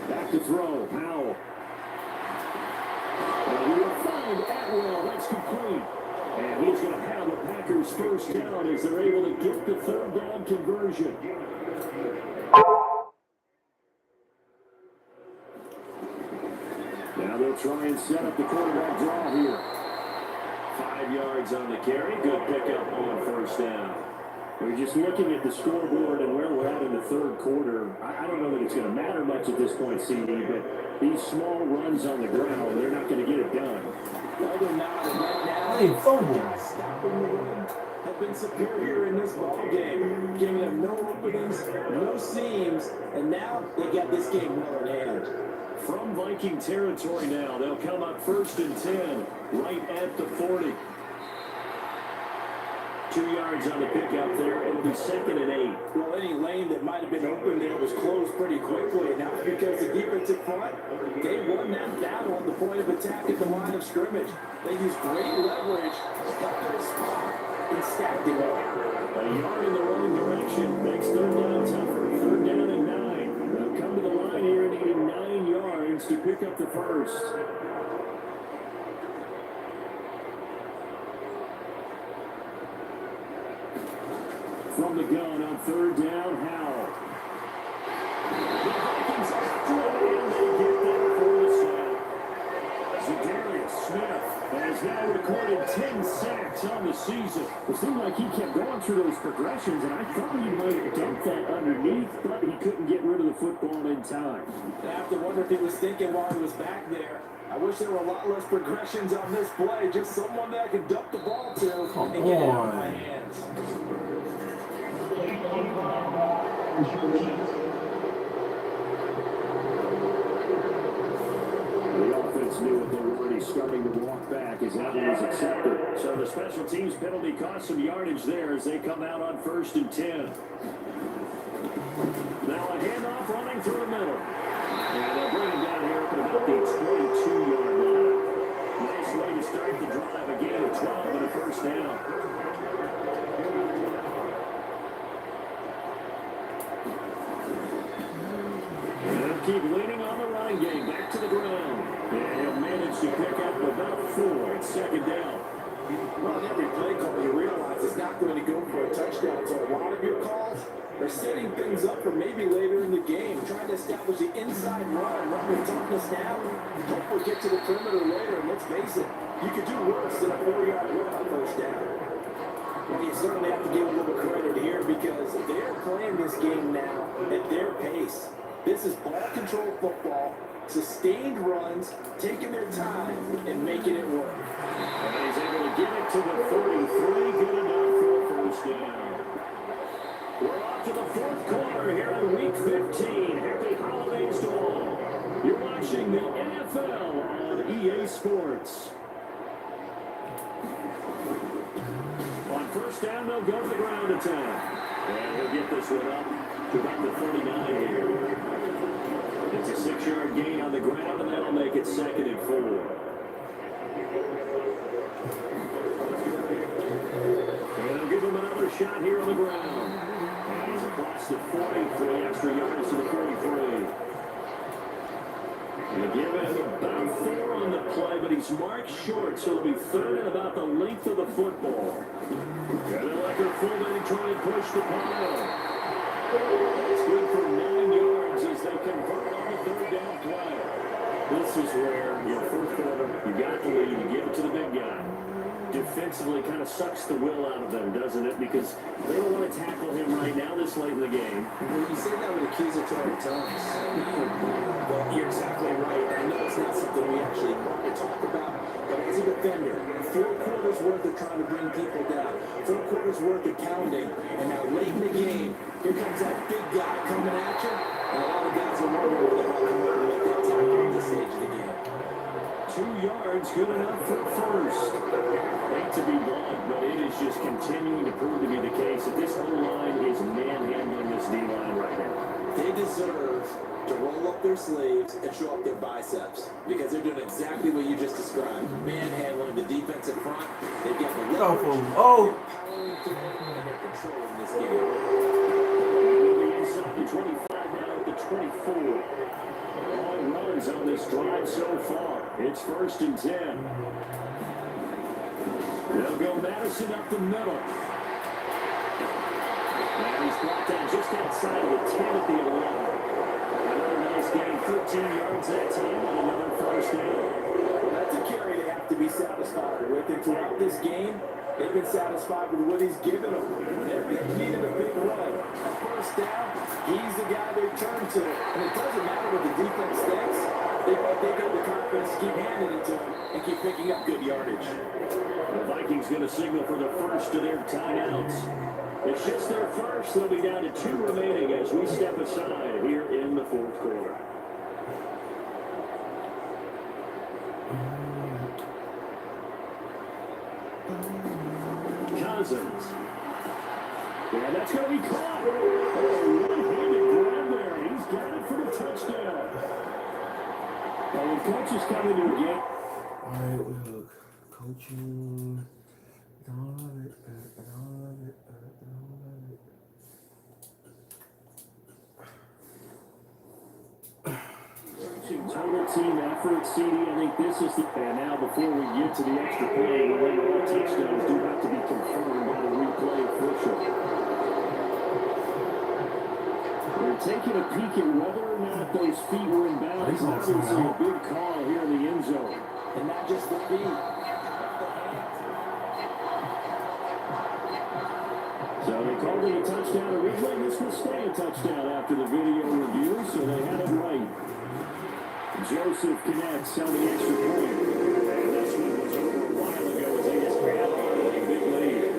Back to throw, Powell. And we will find Atwell, that's complete. And he's going to have the Packers first down as they're able to get the third down conversion. Now they'll try and set up the quarterback draw here. 5 yards on the carry. Good pickup on first down. We're just looking at the scoreboard and where we're at in the third quarter. I don't know that it's going to matter much at this point, CD, but these small runs on the ground, they're not going to get it done. No, they're not. And right now, Hey, fumble. stopping the run have been superior in this ball game, giving them no openings, no seams, and now they got this game well in hand. From Viking territory now, they'll come up 1st and 10, right at the 40. 2 yards on the pickup there. It'll be 2nd and 8. Well, any lane that might have been open there was closed pretty quickly. Now, because the defensive front, they won that battle at the point of attack at the line of scrimmage. They used great leverage, got their spot, and stacked it up. A yard in the wrong direction makes third down tougher. 3rd down and 9. They'll come to the line here needing 9 yards to pick up the first. From the gun on 3rd down, Howell. The Vikings after it, and they get there for the sack. Zadarius Smith has now recorded 10 sacks on the season. It seemed like he kept going through those progressions, and I thought he might have dumped that underneath, but he couldn't get rid of the football in time. I have to wonder if he was thinking while he was back there. I wish there were a lot less progressions on this play. Just someone that I could dump the ball to and get it out of my hands. The offense knew what they were already starting to walk back as that one was accepted. So the special teams penalty cost some yardage there as they come out on 1st and 10. Now a handoff running through the middle. And they'll bring him down here up at about the 22-yard line. Nice way to start the drive. A gain of 12 and a first down. Keep leaning on the run game. Back to the ground. And he'll manage to pick up about 4. It's 2nd down. Well, in every play call, you realize it's not going to go for a touchdown. So a lot of your calls are setting things up for maybe later in the game, trying to establish the inside run with toughness now. Hopefully get to the perimeter later. And let's face it, you could do worse than a 4-yard run on first down. Well, you certainly have to give a little credit here because they're playing this game now at their pace. This is ball control football, sustained runs, taking their time, and making it work. And he's able to get it to the 33. Good enough for a first down. We're off to the 4th quarter here on Week 15. Happy holidays to all. You're watching the NFL on EA Sports. On first down, they'll go to the ground attack. And he'll get this one up to about the 49 here. It's a 6-yard gain on the ground, and that'll make it 2nd and 4. And they'll give him another shot here on the ground. And he's across the 40 for the extra yards to the 43. And give him about 4 on the play, but he's marked short, so it'll be 3rd and about the length of the football. And they'll let their fullback try and push the pile. It's good for 9 yards as they convert on the 3rd down play. This is where, in the 4th quarter, you got the lead, you give it to the big guy. defensively kind of sucks the will out of them, doesn't it? Because they don't want to tackle him right now this late in the game. Well, you say that with accusatory tones. Well, you're exactly right. I know it's not something we actually want to talk about, but as a defender, 4 quarters worth of trying to bring people down, 4 quarters worth of pounding, and now late in the game, here comes that big guy coming at you, and a lot of guys are wondering whether they'll come up and make that tackle on this stage of the game. 2 yards, good enough for first. Hate to be blunt, but it is just continuing to prove to be the case that this whole line is manhandling this D-line right now. They deserve to roll up their sleeves and show up their biceps because they're doing exactly what you just described. Manhandling the defensive front. They get the leverage. Oh. Powering through, and they're controlling this game. Moving inside the 25 now at the 24. All runs on this drive so far. It's 1st and 10. They'll go Madison up the middle. And he's brought down just outside of the 10 at the 11. Another nice gain, 13 yards that time, and another 1st down. Well, that's a carry they have to be satisfied with. And throughout this game, they've been satisfied with what he's given them. They've needed a big run. At 1st down, he's the guy they turn to. And it doesn't matter what the defense thinks. They got the confidence to keep handing it to him and keep picking up good yardage. The Vikings going to signal for the first of their timeouts. It's just their first. They'll be down to 2 remaining as we step aside here in the 4th quarter. Cousins. Yeah, that's going to be caught. Oh, one-handed grab there. He's got it for the touchdown. Well, when coaches come into a game. All right, look, coaching. I don't love it. I don't love it. I don't love it. Total team effort, CD. I think this is the. And now, before we get to the extra play, remember all touchdowns do have to be confirmed by the replay official. They're taking a peek at whether or not those feet were in bounds. Obviously, a big call here in the end zone. And not just the feet. So they called it a touchdown originally. This will stay a touchdown after the video review, so they had it right. Joseph connects on the extra point. And this one was over a while ago as they just grabbed a big lead.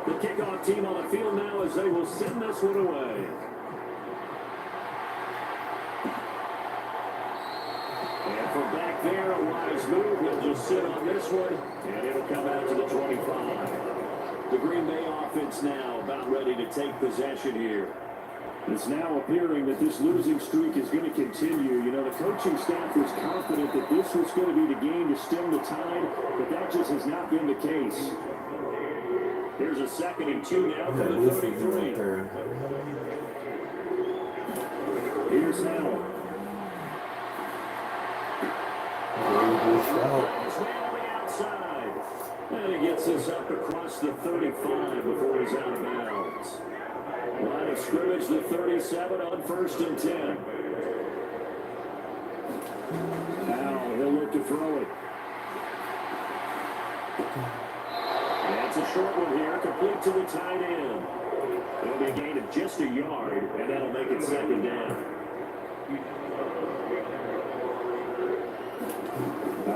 The kickoff team on the field now as they will send this one away. And from back there, a wise move. He'll just sit on this one, and it'll come out to the 25. The Green Bay offense now about ready to take possession here. It's now appearing that this losing streak is going to continue. You know, the coaching staff was confident that this was going to be the game to stem the tide, but that just has not been the case. Here's a 2nd and 2 now for the 33. Here's Howell. On the outside. And he gets this up across the 35 before he's out of bounds. Line of scrimmage, the 37 on 1st and 10. Now he'll look to throw it. That's a short one here, complete to the tight end. It'll be a gain of just a yard, and that'll make it 2nd down.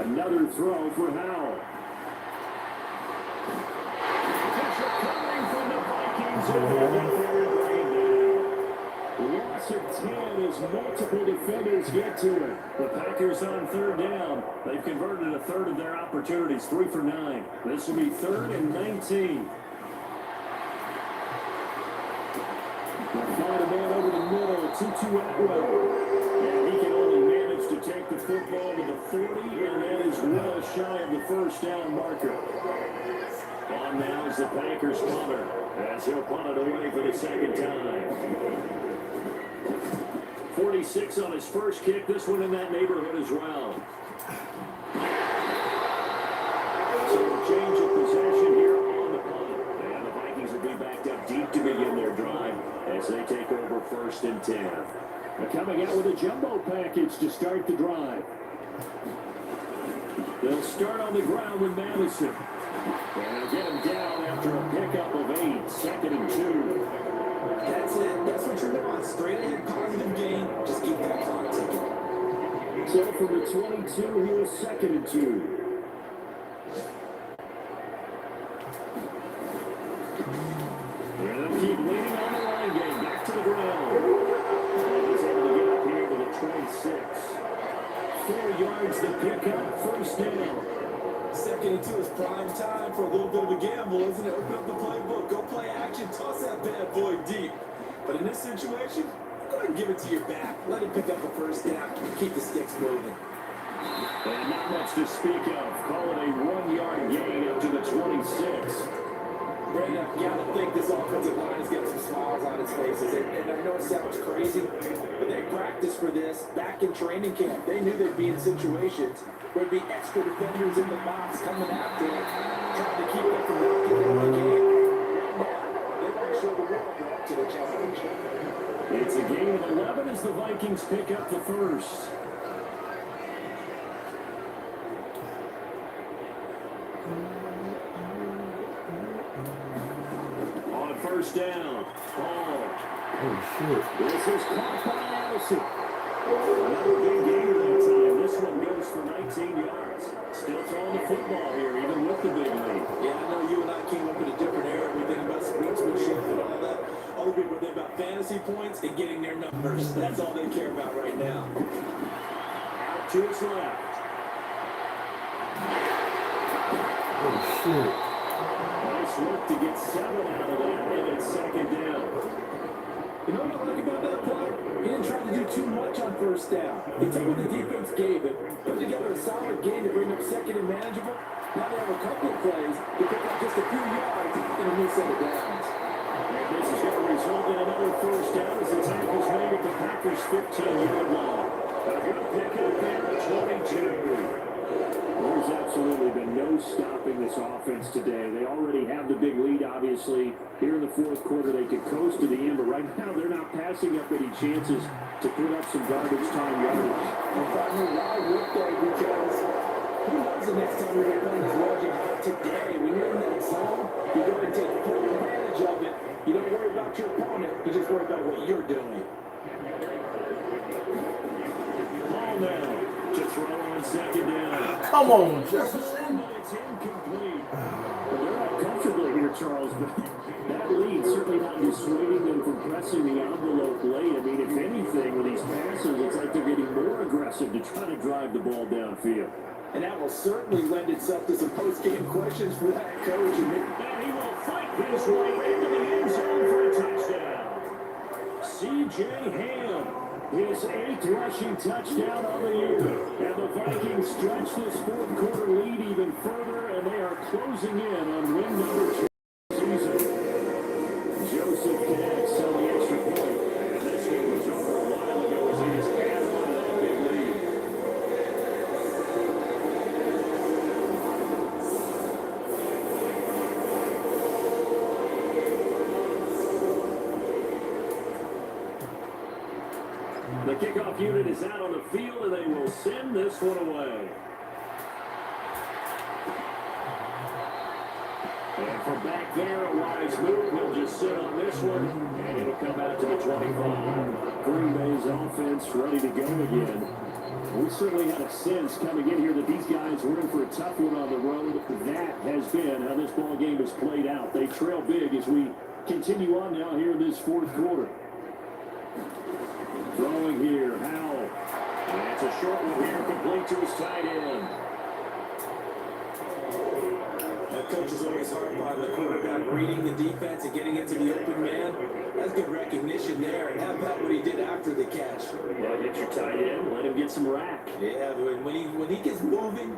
Another throw for Howell. Coming from the Vikings. Loss of 10 as multiple defenders get to it. The Packers on 3rd down. They've converted a third of their opportunities, 3 for 9. This will be 3rd and 19. They'll find a man over the middle, Tutu Atwell. And he can only manage to take the football to the 40, and that is well shy of the 1st down marker. On now is the Packers punter, as he'll punt it away for the 2nd time. 46 on his first kick, this one in that neighborhood as well. So a change of possession here on the punt. And the Vikings will be backed up deep to begin their drive as they take over 1st and 10. They're coming out with a jumbo package to start the drive. They'll start on the ground with Madison. And they'll get him down after a pickup of 8, 2nd and 2. That's it. That's what you want. Straight ahead, positive gain. Just keep that clock ticking. So from the 22, here's 2nd and 2. And they'll keep leaning on the line game. Back to the ground. And he's able to get up here to the 26. 4 yards to pick up, 1st down. 2nd and 2 is prime time for a little bit of a gamble, isn't it? Open up the playbook, go play action, toss that bad boy deep. But in this situation, go ahead and give it to your back. Let him pick up a 1st down. Keep the sticks moving. And not much to speak of. Call it a 1-yard gain up to the 26. Brandon, you gotta think this offensive line has got some smiles on its faces. And I know it sounds crazy, but they practiced for this back in training camp. They knew they'd be in situations where there'd be extra defenders in the box coming after it, trying to keep them from knocking them in the game. They want to show the world they're up to the challenge. It's a gain of 11 as the Vikings pick up the 1st. On 1st down, Paul. Oh, shit. This is caught by Allison. Another big gainer that time. This one goes for 19 yards. Still throwing the football here, even with the big lead. Yeah, I know you and I came up in a different era. We think about sportsmanship and all that. Other people think about fantasy points and getting their numbers. That's all they care about right now. Out to his left. Oh, shit. Nice work to get 7 out of that, and it's 2nd down. You know what I like about that play? He didn't try to do too much on 1st down. He took what the defense gave him, put together a solid game to bring up 2nd and manageable. Now they have a couple of plays to pick up just a few yards in a new set of downs. And this is going to result in another 1st down as the tackle's made at the Packers' 15-yard line. A good pickup there at 22. There's absolutely been no stopping this offense today. They already have the big lead, obviously. Here in the 4th quarter, they could coast to the end, but right now they're not passing up any chances to put up some garbage time yardage. And finally, why would they? Because who knows the next time we're going to play this logic today? When you're in that zone, you go and take full advantage of it. You don't worry about your opponent. You just worry about what you're doing. Ball now to throw on 2nd down. Come on, Jefferson. It's incomplete. Well, they're not comfortable here, Charles, but that lead certainly not dissuading them from pressing the envelope late. I mean, if anything, with these passes, it's like they're getting more aggressive to try to drive the ball downfield. And that will certainly lend itself to some post-game questions for that coach. And he will fight his way into the end zone for a touchdown. C.J. Ham, his 8th rushing touchdown of the year. And the Vikings stretch this 4th quarter lead even further, and they are closing in on win number 2 season. Joseph connects on the extra point. And this game was over a while ago as he just added on to that big lead. The kickoff unit is out on the field, and they will send this one away. And from back there, a wise move. He'll just sit on this one, and it'll come out to the 25. Green Bay's offense ready to go again. We certainly had a sense coming in here that these guys were in for a tough one on the road. That has been how this ball game has played out. They trail big as we continue on now here in this 4th quarter. Throwing here, Howell. And it's a short one here, complete to his tight end. That coach is always hard by the quarterback, reading the defense and getting into the open man. That's good recognition there. And how about what he did after the catch? Yeah, get your tight end, let him get some rack. Yeah, but when he gets moving,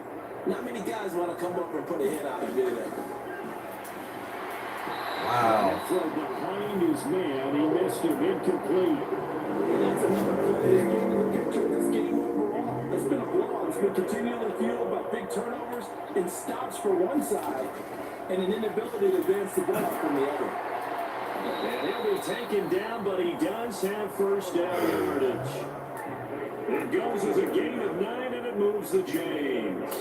not many guys want to come over and put a hit on him, do they? Wow. Throw behind his man, he missed him, incomplete. And that's another play that's getting the picture of this game overall. It's been a blowout. It's been continually fueled by big turnovers and stops for one side and an inability to advance the ball from the other. And he'll be taken down, but he does have 1st down yardage. It goes as a gain of 9, and it moves the chains.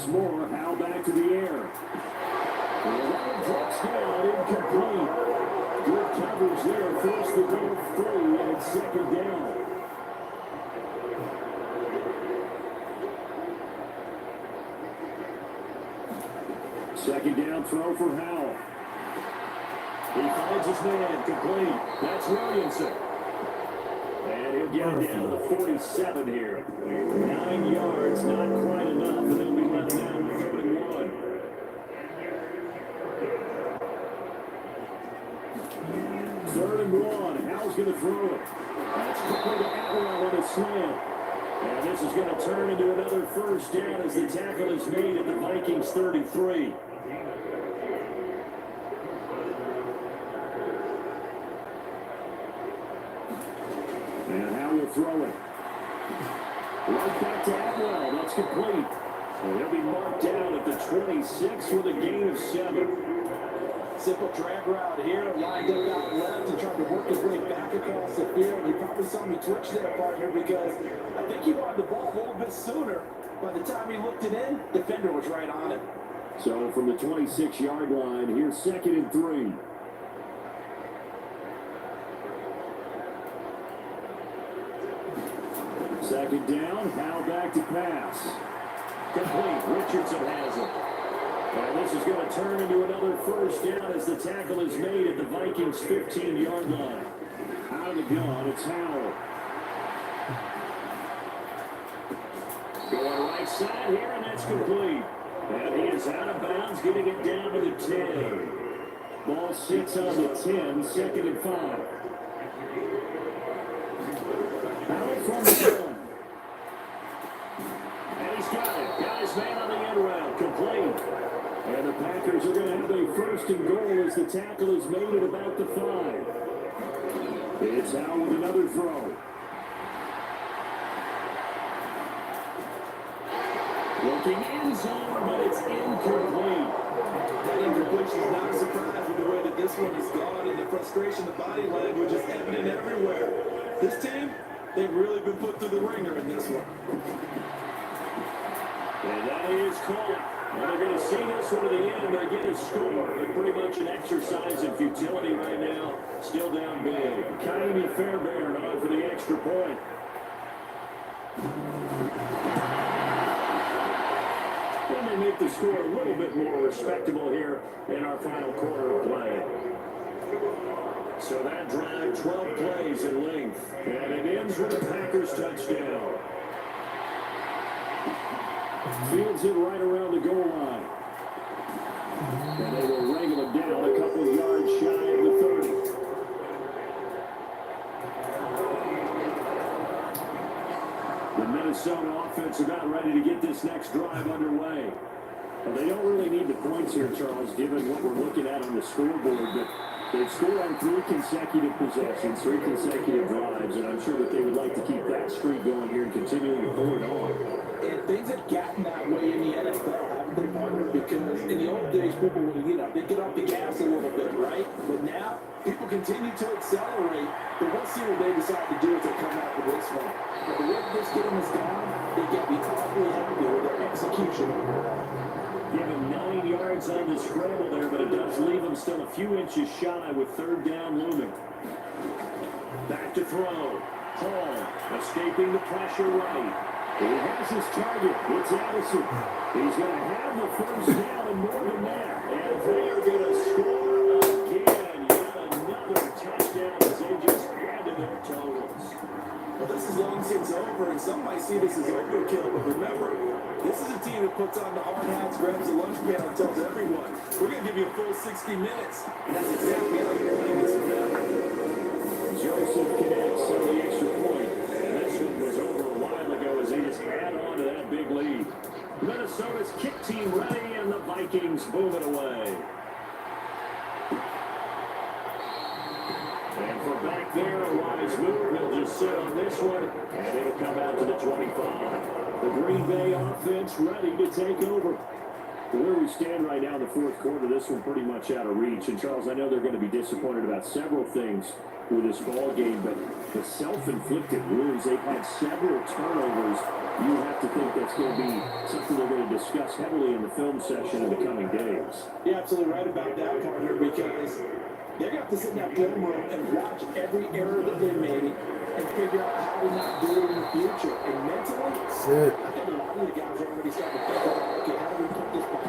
once more. Howell back to the air. And that one drops down, incomplete. Good coverage there. Forced the goal free, and it's second down. Second down throw for Howell. He finds his man, complete. That's Williamson. And he'll get it down to the 47 here. 9 yards, not quite enough, and they'll be running down to 31. Third and one. Howell's going to throw it. That's quickly to Atwell on a slant. And this is going to turn into another first down as the tackle is made at the Vikings 33. And Howell will throw it. Right back to Atwell. That's complete. And he'll be marked down at the 26 with a gain of 7. Simple drag route here, lined up out left and trying to work his way back across the field. You probably saw me twitch there, partner, because I think he wanted the ball a little bit sooner. By the time he looked it in, the defender was right on it. So from the 26-yard line, here's 2nd and 3. Second down, Howell back to pass. Complete. Richardson has it. And this is going to turn into another first down as the tackle is made at the Vikings 15-yard line. Out of the gun, it's Howell. Going right side here, and that's complete. And he is out of bounds, getting it down to the 10. Ball sits on the 10, 2nd and 5. Howell from the gun. And he's got it. Got his man on the end round. Complete. And the Packers are going to have a first and goal as the tackle is made at about the 5. It's Howell with another throw. Looking in zone, but it's incomplete. That incompletion is not a surprise with the way that this one has gone, and the frustration, the body language is evident everywhere. This team, they've really been put through the ringer in this one. And that is caught. And they're going to see this one to the end. They get a score. They're pretty much an exercise in futility right now. Still down big. Kaimi Fairbairn on for the extra point. And they make the score a little bit more respectable here in our final quarter of play. So that drive, 12 plays in length. And it ends with a Packers touchdown. Fields it right around the goal line. And they will wrangle it down a couple of yards shy of the 30. The Minnesota offense about ready to get this next drive underway. Well, they don't really need the points here, Charles, given what we're looking at on the scoreboard, but they've scored on 3 consecutive possessions, 3 consecutive drives, and I'm sure that they would like to keep that streak going here and continuing to pull it on. And things have gotten that way in the NFL, haven't they, partner? Because in the old days, people would, they get off the gas a little bit, right? But now, people continue to accelerate. But we'll see what they decide to do as they come out with this one. But the way this game is gone, they get me awfully happy with their execution. Give him 9 yards on the scramble there, but it does leave him still a few inches shy with 3rd down looming. Back to throw. Hall escaping the pressure right. He has his target. It's Addison. He's going to have the first down and more than that. And they are going to score again. Yet another touchdown as they just added their totals. Well, this is long since over, and some might see this as overkill, but remember, this is a team that puts on the hard hats, grabs the lunch pail, and tells everyone, we're going to give you a full 60 minutes. And that's exactly how you're playing this one now. Joseph connects on the extra point. And this one was over a while ago as they just add on to that big lead. Minnesota's kick team ready, and the Vikings move it away. And for back there, a wise move. He'll just sit on this one, and it'll come out to the 25. The Green Bay offense ready to take over. Where we stand right now in the 4th quarter, this one pretty much out of reach. And Charles, I know they're going to be disappointed about several things with this ball game, but the self-inflicted wounds, they've had several turnovers You have to think that's going to be something they're going to discuss heavily in the film session in the coming days. You're absolutely right about that, partner, because they're going to have to sit in that film room and watch every error that they made and figure out how to not do it in the future. And mentally, That's it. I think a lot of the guys are already starting to think about, okay, how do we put this behind